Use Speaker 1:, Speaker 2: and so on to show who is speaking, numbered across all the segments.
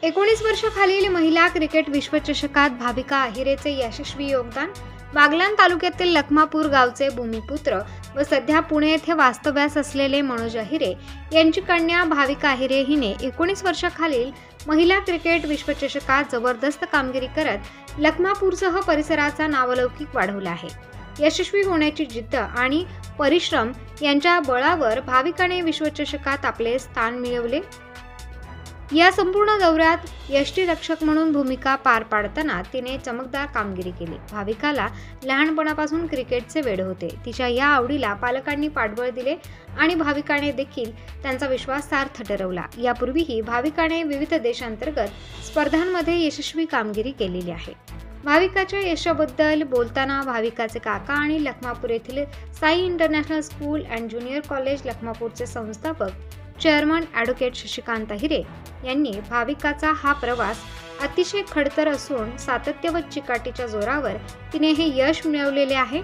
Speaker 1: 19 वर्षाखालील महिला क्रिकेट विश्वचषकात भाविका आहिरेचे यशस्वी योगदान। बागलाण तालुक्यातील लखमापूर गावचे भूमिपुत्र व सध्या पुणे येथे वास्तव्यास असलेले मनोज आहिरे यांची कन्या भाविका आहिरे हिने 19 वर्षाखालील महिला क्रिकेट विश्वचषकात जबरदस्त कामगिरी करत लखमापूरसह परिसराचा नावलौकिक वाढवला आहे। यशस्वी होण्याची जिद्द आणि परिश्रम यांच्या बळावर भाविकाने विश्वचषकात आपले स्थान मिळवले। या संपूर्ण दौऱ्यात यष्टीरक्षक म्हणून भूमिका पार पाडताना तिने चमकदार कामगिरी केली। भाविकाला लहानपणापासून क्रिकेटचे वेड होते। तिच्या या आवडीला पालकांनी पाठबळ दिले आणि भाविकाने देखील त्यांचा विश्वास सार्थ ठरवला। यापूर्वीही भाविकाने विविध देशांतर्गत स्पर्धांमध्ये यशस्वी कामगिरी केलेली आहे। भाविकाच्या यशाबद्दल बोलताना भाविकाचे काका आणि लखमापूर येथील Sai international school and junior college लखमापूरचे संस्थापक चेअरमन ॲडव्होकेट शशिकांत आहिरे यांनी भाविकाचा हा प्रवास अतिशय खडतर असून सातत्य व चिकाटीच्या जोरावर तिने हे यश मिळवलेले आहे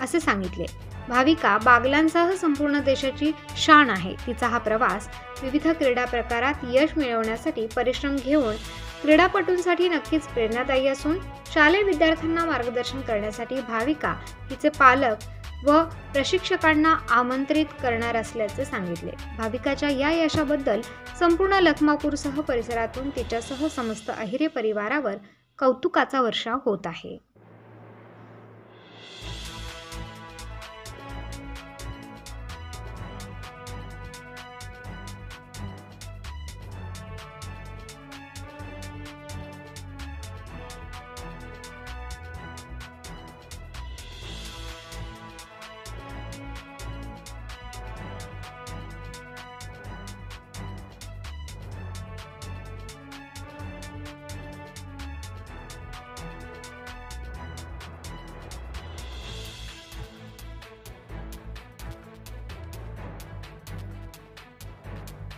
Speaker 1: असे सांगितले। भाविका बागलाणसह संपूर्ण देशाची शान आहे। तिचा हा प्रवास विविध क्रीडा प्रकारात यश मिळवण्यासाठी परिश्रम घेऊन क्रीडापटूंसाठी नक्कीच प्रेरणादायी असून शालेय विद्यार्थ्यांना मार्गदर्शन करण्यासाठी भाविका हिचे पालक व प्रशिक्षकांना आमंत्रित करणार असल्याचे सांगितले। भाविकाच्या या यशाबद्दल संपूर्ण लखमापूरसह परिसरातून तिच्यासह समस्त आहिरे परिवारावर कौतुकाचा वर्षाव होत आहे।